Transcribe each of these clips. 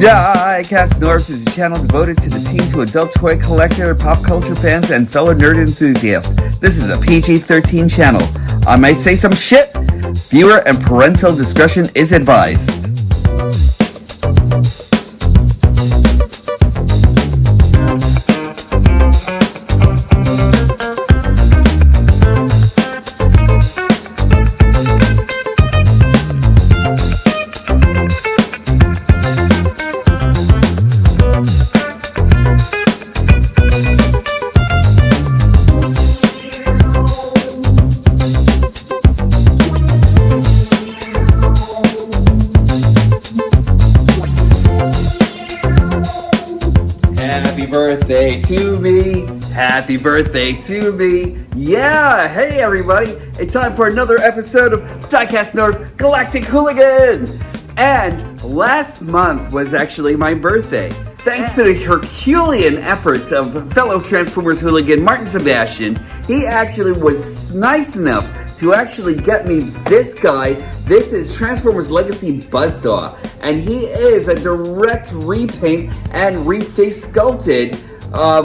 Diecast North is a channel devoted to the teen to adult toy collector, pop culture fans, and fellow nerd enthusiasts. This is a PG-13 channel. I might say some shit. Viewer and parental discretion is advised. Happy birthday to me. Yeah, hey everybody. It's time for another episode of Diecast North's Galactic Hooligan. And last month was actually my birthday. Thanks to the Herculean efforts of fellow Transformers Hooligan, Martin Sebastian, he actually was nice enough to actually get me this guy. This is Transformers Legacy Buzzsaw. And he is a direct repaint and reface sculpted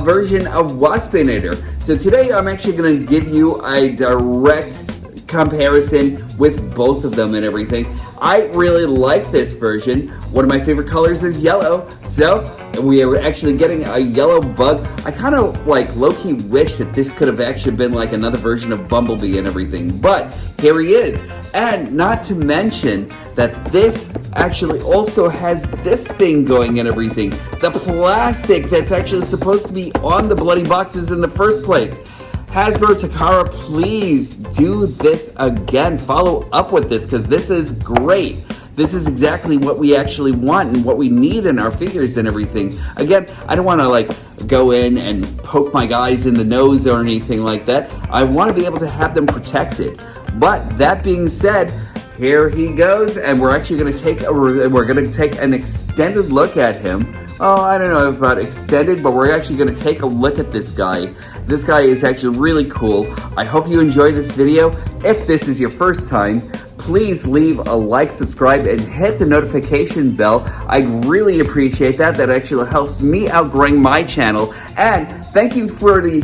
version of Waspinator. So today I'm actually going to give you a direct comparison with both of them and everything. I really like this version. One of my favorite colors is yellow, so we are actually getting a yellow bug. I kind of like low-key wish that this could have actually been like another version of Bumblebee and everything, but here he is. And not to mention that this actually also has this thing going and everything. The plastic that's actually supposed to be on the bloody boxes in the first place. Hasbro, Takara, please do this again. Follow up with this because this is great. This is exactly what we actually want and what we need in our figures and everything. Again, I don't want to like go in and poke my guys in the nose or anything like that. I want to be able to have them protected. But that being said, here he goes, and we're actually going to take an extended look at him. Oh, I don't know about extended, but we're actually going to take a look at this guy. This guy is actually really cool. I hope you enjoy this video. If this is your first time, please leave a like, subscribe, and hit the notification bell. I'd really appreciate that. That actually helps me out growing my channel. And thank you for the,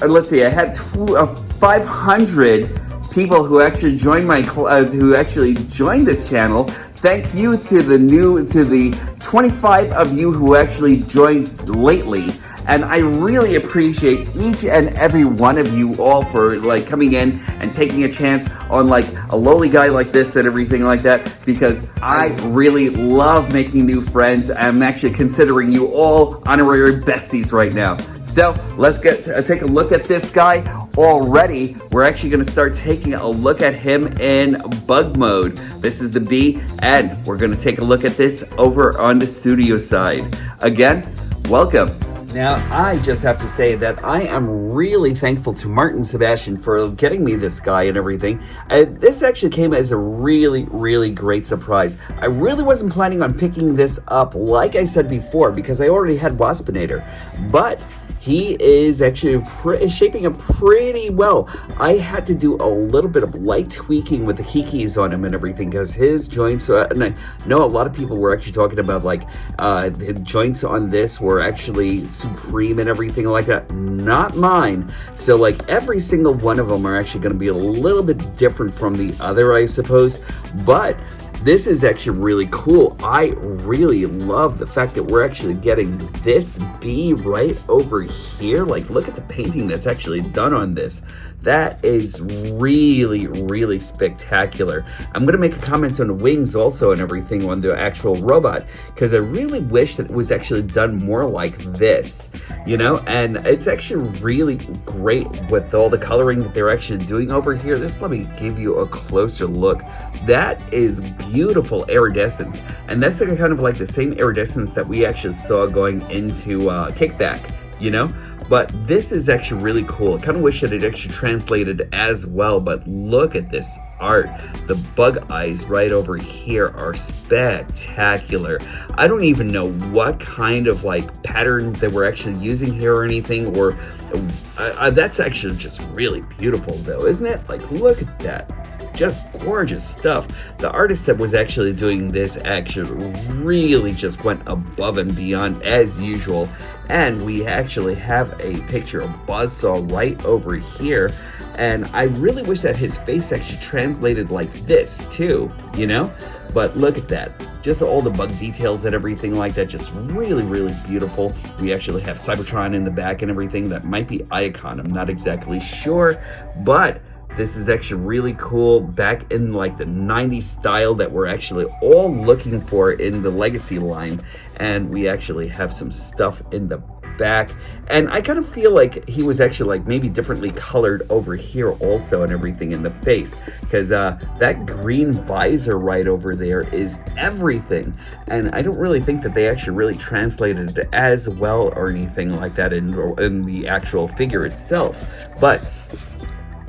let's see, I had 500 people who actually joined this channel. Thank you to the 25 of you who actually joined lately. And I really appreciate each and every one of you all for like coming in and taking a chance on like a lowly guy like this and everything like that, because I really love making new friends. I'm actually considering you all honorary besties right now. So let's take a look at this guy. Already, we're actually going to start taking a look at him in bug mode. This is the B, and we're going to take a look at this over on the studio side. Again, welcome. Now, I just have to say that I am really thankful to Martin Sebastian for getting me this guy and everything. This actually came as a really, really great surprise. I really wasn't planning on picking this up, like I said before, because I already had Waspinator. But he is actually shaping up pretty well. I had to do a little bit of light tweaking with the kikis on him and everything because his joints, and I know a lot of people were actually talking about like the joints on this were actually supreme and everything like that. Not mine. So like every single one of them are actually going to be a little bit different from the other, I suppose. But this is actually really cool. I really love the fact that we're actually getting this bee right over here. Like, look at the painting that's actually done on this. That is really, really spectacular. I'm going to make a comment on the wings also and everything on the actual robot, because I really wish that it was actually done more like this, you know? And it's actually really great with all the coloring that they're actually doing over here. Let me give you a closer look. That is beautiful iridescence. And that's kind of like the same iridescence that we actually saw going into Kickback, you know? But this is actually really cool. I kind of wish that it actually translated as well, but look at this art. The bug eyes right over here are spectacular. I don't even know what kind of like pattern that we're actually using here or anything, or that's actually just really beautiful though, isn't it? Like, look at that. just gorgeous stuff. The artist that was actually doing this actually really just went above and beyond as usual. And we actually have a picture of Buzzsaw right over here. And I really wish that his face actually translated like this too, you know? But look at that. Just all the bug details and everything like that, just really, really beautiful. We actually have Cybertron in the back and everything. That might be Iacon, I'm not exactly sure. But this is actually really cool, back in like the 90s style that we're actually all looking for in the Legacy line. And we actually have some stuff in the back, and I kind of feel like he was actually like maybe differently colored over here also and everything in the face, because that green visor right over there is everything, and I don't really think that they actually really translated it as well or anything like that in the actual figure itself. But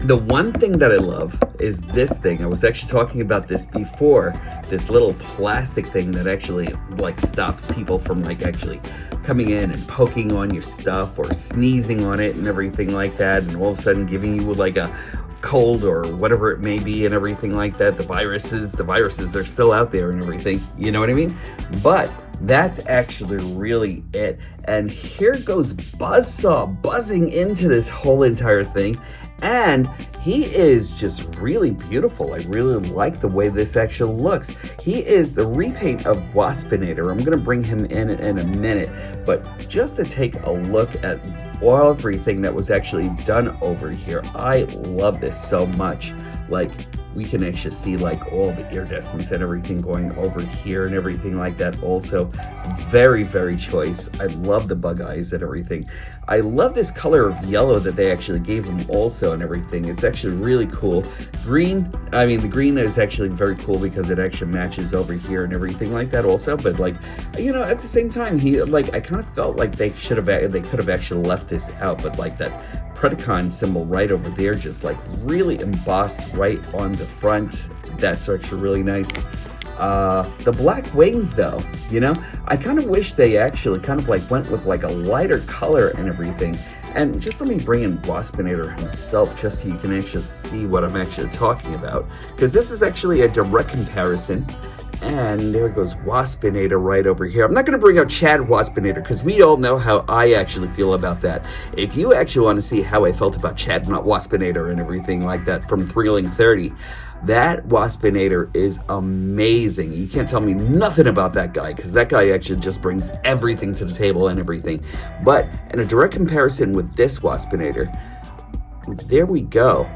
the one thing that I love is this thing. I was actually talking about this before, this little plastic thing that actually like stops people from like actually coming in and poking on your stuff or sneezing on it and everything like that, and all of a sudden giving you like a cold or whatever it may be and everything like that. The viruses are still out there and everything, you know what I mean? But that's actually really it. And here goes Buzzsaw buzzing into this whole entire thing. And he is just really beautiful. I really like the way this actually looks. He is the repaint of Waspinator. I'm going to bring him in a minute. But just to take a look at everything that was actually done over here, I love this so much. Like, we can actually see like all the iridescence and everything going over here and everything like that also. Very, very choice. I love the bug eyes and everything. I love this color of yellow that they actually gave him also and everything. It's actually really cool. Green, I mean, the green is actually very cool because it actually matches over here and everything like that also. But like, you know, at the same time, he like, I kind of felt like they could have actually left this out, but like that Predacon symbol right over there, just like really embossed right on the front. That's actually really nice. The black wings though, you know, I kind of wish they actually kind of like went with like a lighter color and everything. And just let me bring in Waspinator himself just so you can actually see what I'm actually talking about, because this is actually a direct comparison. And there goes Waspinator right over here. I'm not going to bring out Chad Waspinator because we all know how I actually feel about that. If you actually want to see how I felt about Chad Waspinator and everything like that from Thrilling 30, that Waspinator is amazing. You can't tell me nothing about that guy, because that guy actually just brings everything to the table and everything. But in a direct comparison with this Waspinator, there we go.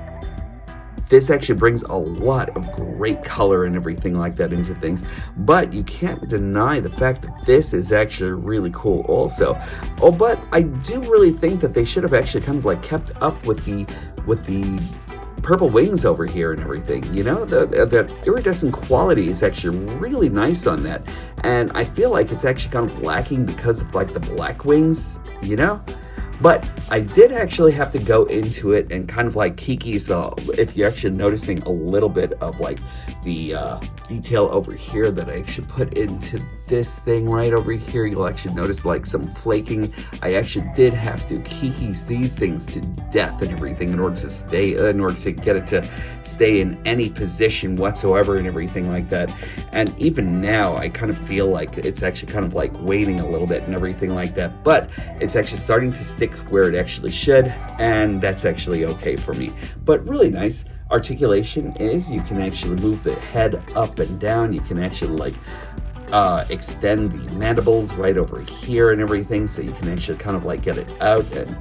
This actually brings a lot of great color and everything like that into things, but you can't deny the fact that this is actually really cool also. Oh, but I do really think that they should have actually kind of like kept up with the purple wings over here and everything. You know, the iridescent quality is actually really nice on that, and I feel like it's actually kind of lacking because of like the black wings, you know. But I did actually have to go into it and kind of like Kiki's, if you're actually noticing a little bit of like the detail over here that I actually put into this thing right over here, you'll actually notice like some flaking. I actually did have to Kiki's these things to death and everything in order to get it to stay in any position whatsoever and everything like that. And even now I kind of feel like it's actually kind of like waiting a little bit and everything like that, but it's actually starting to stick where it actually should, and that's actually okay for me. But really nice articulation is you can actually move the head up and down. You can actually like extend the mandibles right over here and everything, so you can actually kind of like get it out. And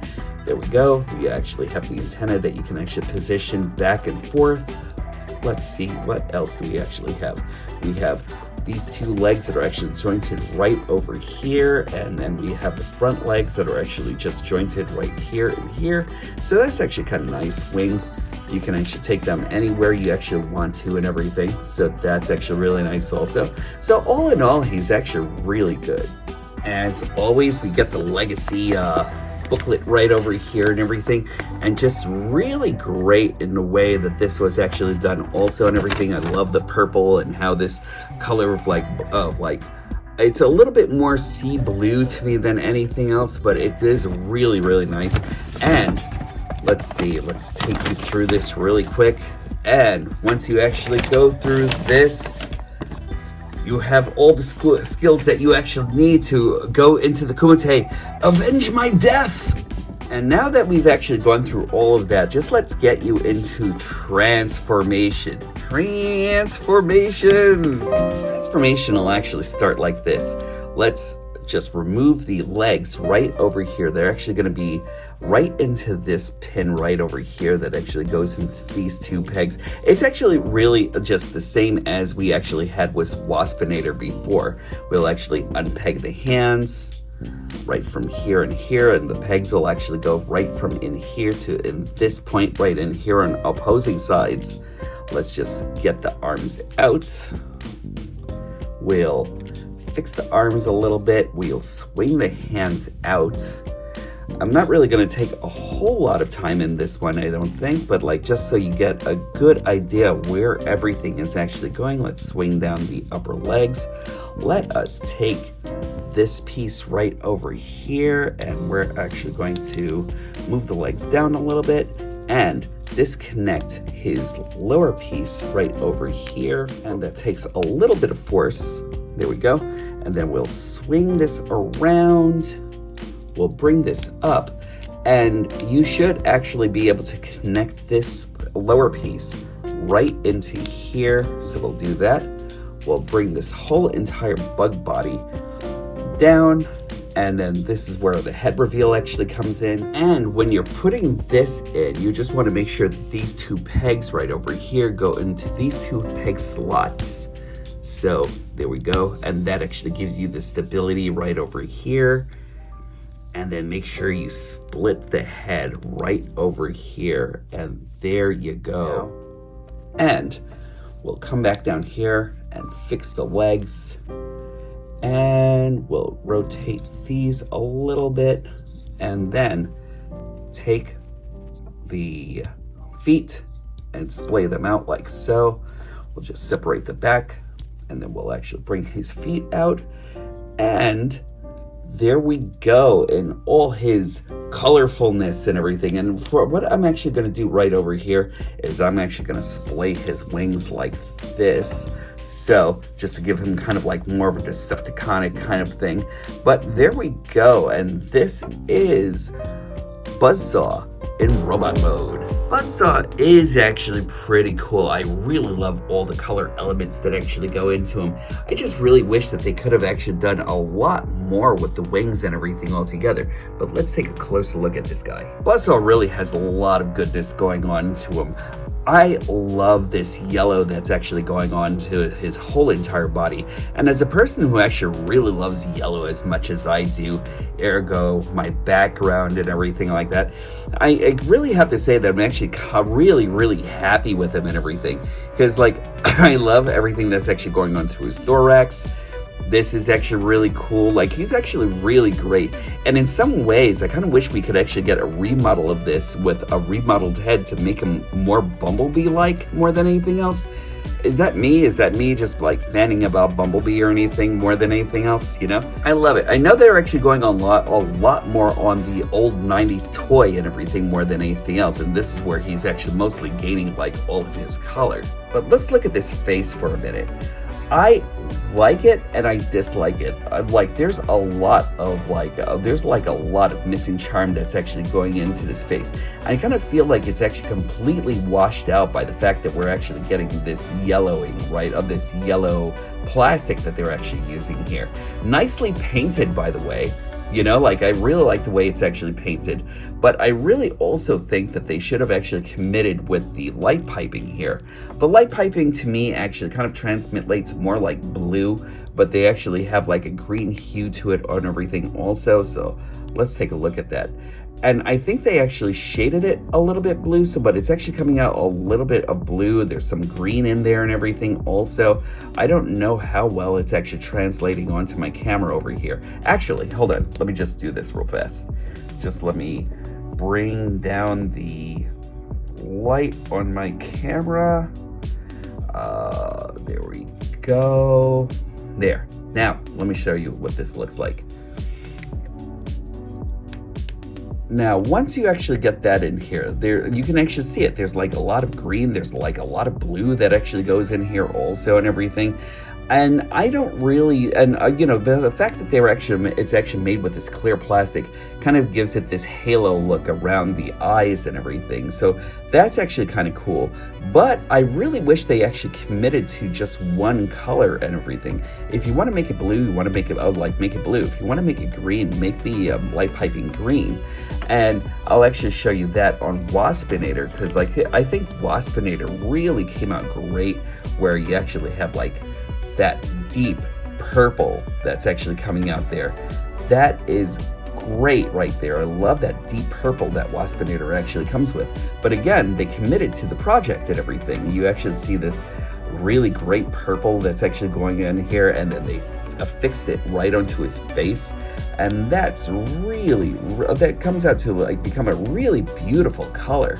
there we go. We actually have the antenna that you can actually position back and forth. Let's see, what else do we actually have? We have these two legs that are actually jointed right over here, and then we have the front legs that are actually just jointed right here and here. So that's actually kind of nice. Wings, you can actually take them anywhere you actually want to and everything. So that's actually really nice also. So all in all, he's actually really good. As always, we get the Legacy booklet right over here and everything, and just really great in the way that this was actually done also and everything. I love the purple and how this color of like it's a little bit more sea blue to me than anything else, but it is really, really nice. And let's see, let's take you through this really quick. And once you actually go through this, you have all the skills that you actually need to go into the Kumite, avenge my death. And now that we've actually gone through all of that, just let's get you into transformation. Transformation will actually start like this. Let's just remove the legs right over here. They're actually going to be right into this pin right over here that actually goes into these two pegs. It's actually really just the same as we actually had with Waspinator before. We'll actually unpeg the hands right from here and here, and the pegs will actually go right from in here to in this point right in here on opposing sides. Let's just get the arms out. We'll fix the arms a little bit. We'll swing the hands out. I'm not really going to take a whole lot of time in this one, I don't think, but like just so you get a good idea where everything is actually going, let's swing down the upper legs. Let us take this piece right over here, and we're actually going to move the legs down a little bit and disconnect his lower piece right over here, and that takes a little bit of force. There we go. And then we'll swing this around. We'll bring this up, and you should actually be able to connect this lower piece right into here. So we'll do that. We'll bring this whole entire bug body down, and then this is where the head reveal actually comes in. And when you're putting this in, you just want to make sure that these two pegs right over here go into these two peg slots. So there we go, and that actually gives you the stability right over here. And then make sure you split the head right over here, and there you go. And we'll come back down here and fix the legs, and we'll rotate these a little bit, and then take the feet and splay them out like so. We'll just separate the back, and then we'll actually bring his feet out, and there we go in all his colorfulness and everything. And for what I'm actually going to do right over here is I'm actually going to splay his wings like this. So just to give him kind of like more of a Decepticonic kind of thing. But there we go. And this is Buzzsaw in robot mode. Buzzsaw is actually pretty cool. I really love all the color elements that actually go into him. I just really wish that they could have actually done a lot more with the wings and everything all together. But let's take a closer look at this guy. Buzzsaw really has a lot of goodness going on to him. I love this yellow that's actually going on to his whole entire body. And as a person who actually really loves yellow as much as I do, ergo my background and everything like that, I really have to say that I'm actually really happy with him and everything. Because like, I love everything that's actually going on through his thorax. This is actually really cool. Like, he's actually really great. And in some ways, I kind of wish we could actually get a remodel of this with a remodeled head to make him more Bumblebee-like more than anything else. Is that me? Is that me just like fanning about Bumblebee or anything more than anything else, you know? I love it. I know they're actually going on a lot more on the old 90s toy and everything more than anything else. And this is where he's actually mostly gaining like all of his color. But let's look at this face for a minute. I like it and I dislike it. Like, there's a lot of missing charm that's actually going into this face. I kind of feel like it's actually completely washed out by the fact that we're actually getting this yellowing, right, of this yellow plastic that they're actually using here. Nicely painted, by the way. You know, like, I really like the way it's actually painted, but I really also think that they should have actually committed with the light piping here. The light piping to me actually kind of translates more like blue, but they actually have like a green hue to it on everything also, so let's take a look at that. And I think they actually shaded it a little bit blue, but it's actually coming out a little bit of blue. There's some green in there and everything also. I don't know how well it's actually translating onto my camera over here. Actually, hold on. Let me just do this real fast. Just let me bring down the light on my camera. There we go. There. Now, let me show you what this looks like. Now, once you actually get that in here, you can actually see it. There's like a lot of green, there's like a lot of blue that actually goes in here also and everything. And I don't really, and you know, the fact that it's actually made with this clear plastic kind of gives it this halo look around the eyes and everything. So that's actually kind of cool. But I really wish they actually committed to just one color and everything. If you want to make it blue, you want to make it, make it blue. If you want to make it green, make the light piping green. And I'll actually show you that on Waspinator, because like I think Waspinator really came out great, where you actually have like that deep purple that's actually coming out there. That is great right there. I love that deep purple that Waspinator actually comes with. But again, they committed to the project and everything. You actually see this really great purple that's actually going in here, and then they affixed it right onto his face, and that's really, that comes out to like become a really beautiful color.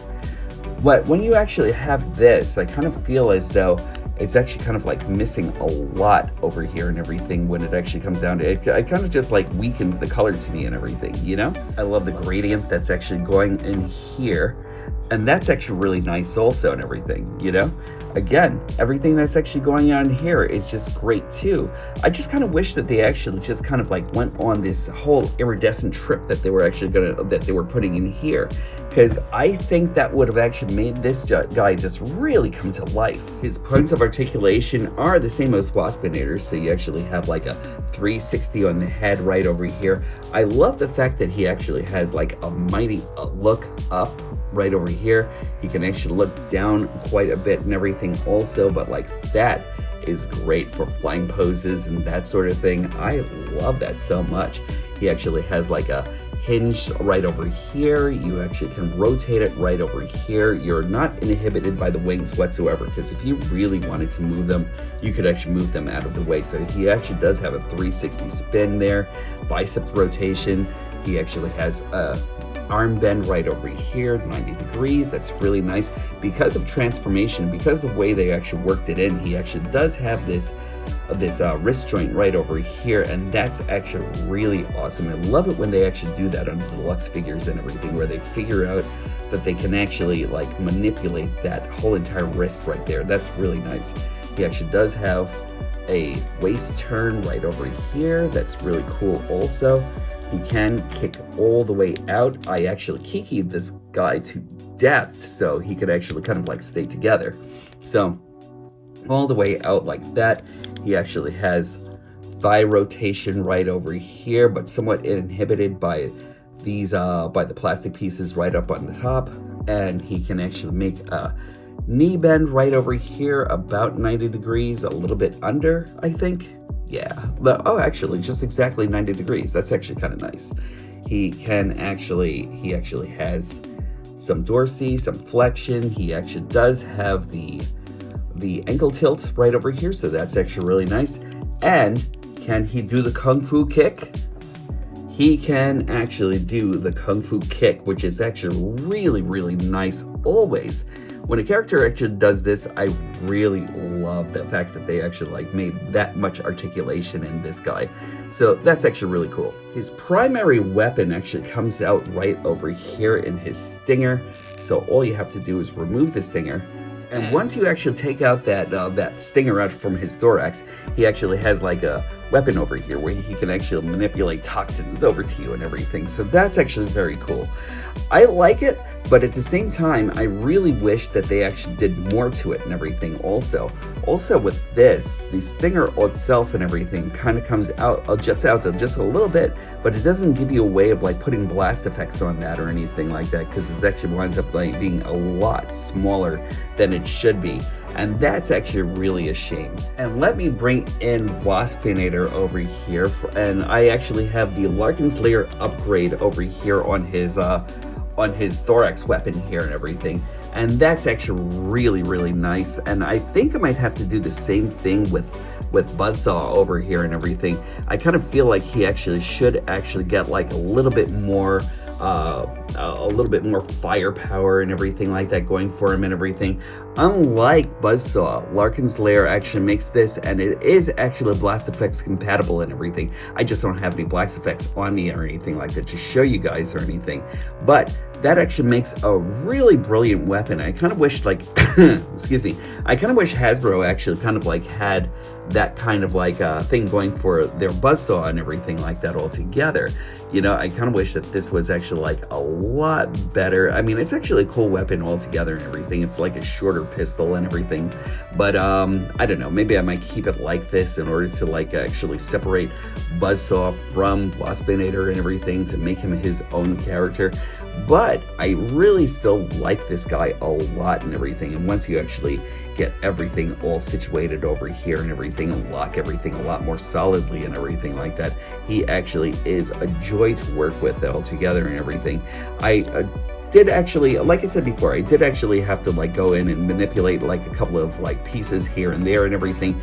But when you actually have this, I kind of feel as though it's actually kind of like missing a lot over here and everything when it actually comes down to it. It kind of just like weakens the color to me and everything, you know? I love the gradient that's actually going in here, and that's actually really nice also and everything, you know? Again, everything that's actually going on here is just great too. I just kind of wish that they actually just kind of like went on this whole iridescent trip that they were actually putting in here, because I think that would have actually made this guy just really come to life. His points of articulation are the same as Waspinator, so you actually have like a 360 on the head right over here. I love the fact that he actually has like a mighty look up right over here. You can actually look down quite a bit and everything also, but like that is great for flying poses and that sort of thing. I love that so much. He actually has like a hinge right over here. You actually can rotate it right over here. You're not inhibited by the wings whatsoever, because if you really wanted to move them, you could actually move them out of the way. So he actually does have a 360 spin there, bicep rotation. He actually has a arm bend right over here, 90 degrees. That's really nice. Because of transformation, because of the way they actually worked it in, he actually does have this wrist joint right over here, and that's actually really awesome. I love it when they actually do that on the deluxe figures and everything, where they figure out that they can actually like manipulate that whole entire wrist right there. That's really nice. He actually does have a waist turn right over here. That's really cool also. He can kick all the way out. I actually kikied this guy to death so he could actually kind of like stay together. So all the way out like that. He actually has thigh rotation right over here, but somewhat inhibited by these by the plastic pieces right up on the top. And he can actually make a knee bend right over here, about 90 degrees, a little bit under, I think. Yeah, oh, actually, just exactly 90 degrees. That's actually kind of nice. He actually has some dorsey, some flexion. He actually does have the ankle tilt right over here, so that's actually really nice. And can he do the Kung Fu kick? He can actually do the Kung Fu kick, which is actually really, really nice always. When a character actually does this, I really love the fact that they actually like made that much articulation in this guy. So that's actually really cool. His primary weapon actually comes out right over here in his stinger. So all you have to do is remove the stinger. And once you actually take out that stinger out from his thorax, he actually has like a weapon over here where he can actually manipulate toxins over to you and everything. So that's actually very cool. I like it, but at the same time, I really wish that they actually did more to it and everything also. Also with this, the stinger itself and everything kind of comes out, juts out just a little bit, but it doesn't give you a way of like putting blast effects on that or anything like that, because it actually winds up like being a lot smaller than it should be. And that's actually really a shame. And let me bring in Waspinator over here, and I actually have the Larkin's Lair upgrade over here on his thorax weapon here and everything. And that's actually really, really nice. And I think I might have to do the same thing with Buzzsaw over here and everything. I kind of feel like he actually should actually get like a little bit more a little bit more firepower and everything like that going for him and everything. Unlike Buzzsaw, Larkin's Lair actually makes this, and it is actually Blast Effects compatible and everything. I just don't have any Blast Effects on me or anything like that to show you guys or anything. But that actually makes a really brilliant weapon. I kind of wish, like, excuse me, I kind of wish Hasbro actually kind of like had that kind of like thing going for their Buzzsaw and everything like that all together. You know, I kind of wish that this was actually like a lot better. I mean, it's actually a cool weapon altogether and everything. It's like a shorter pistol and everything. But I don't know, maybe I might keep it like this in order to like actually separate Buzzsaw from Waspinator and everything to make him his own character. But I really still like this guy a lot and everything. And once you actually get everything all situated over here and everything and lock everything a lot more solidly and everything like that, he actually is a joy to work with altogether and everything. I did actually, like I said before, I did actually have to like go in and manipulate like a couple of like pieces here and there and everything.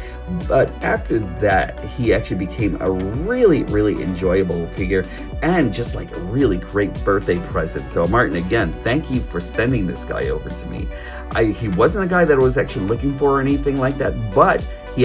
But after that, he actually became a really, really enjoyable figure and just like a really great birthday present. So Martin, again, thank you for sending this guy over to me. He wasn't a guy that I was actually looking for or anything like that, but he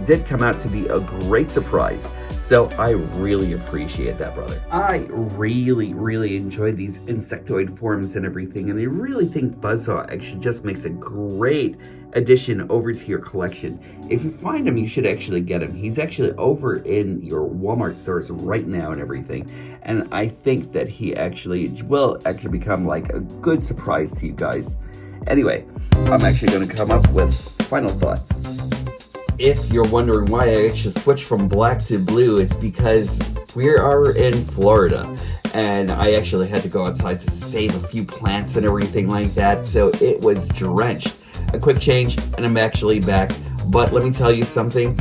did come out to be a great surprise. So I really appreciate that, brother. I really, really enjoy these insectoid forms and everything, and I really think Buzzsaw actually just makes a great addition over to your collection. If you find him, you should actually get him. He's actually over in your Walmart stores right now and everything, and I think that he actually will actually become like a good surprise to you guys. Anyway, I'm actually going to come up with final thoughts. If you're wondering why I actually switched from black to blue, it's because we are in Florida and I actually had to go outside to save a few plants and everything like that, so it was drenched. A quick change and I'm actually back, but let me tell you something,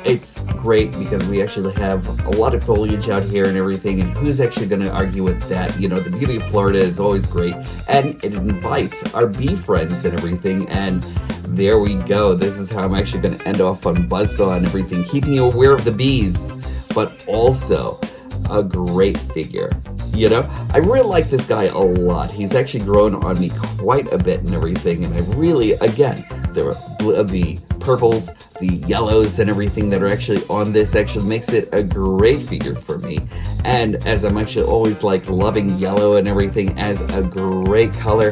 it's great because we actually have a lot of foliage out here and everything, and who's actually going to argue with that? You know, the beauty of Florida is always great, and it invites our bee friends and everything, and there we go. This is how I'm actually going to end off on Buzzsaw and everything, keeping you aware of the bees, but also a great figure. You know, I really like this guy a lot. He's actually grown on me quite a bit and everything, and I really, again, the purples, the yellows and everything that are actually on this actually makes it a great figure for me. And as I'm actually always like loving yellow and everything as a great color,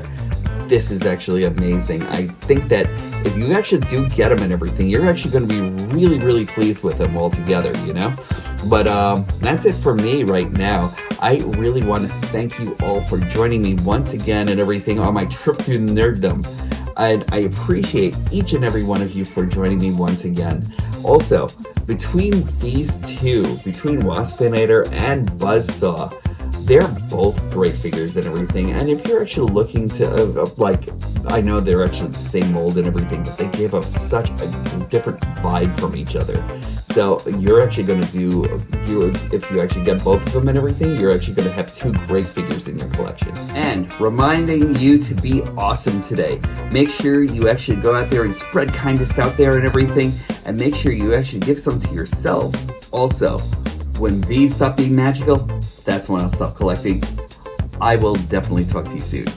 this is actually amazing. I think that if you actually do get him and everything, you're actually going to be really, really pleased with him altogether, you know? But that's it for me right now. I really want to thank you all for joining me once again and everything on my trip through nerddom. And I appreciate each and every one of you for joining me once again. Also, between these two, between Waspinator and Buzzsaw, they're both great figures and everything. And if you're actually looking to, like, I know they're actually the same mold and everything, but they give us such a different vibe from each other. So you're actually going to do, if you actually get both of them and everything, you're actually going to have two great figures in your collection. And reminding you to be awesome today. Make sure you actually go out there and spread kindness out there and everything, and make sure you actually give some to yourself. Also, when these stop being magical, that's when I'll stop collecting. I will definitely talk to you soon.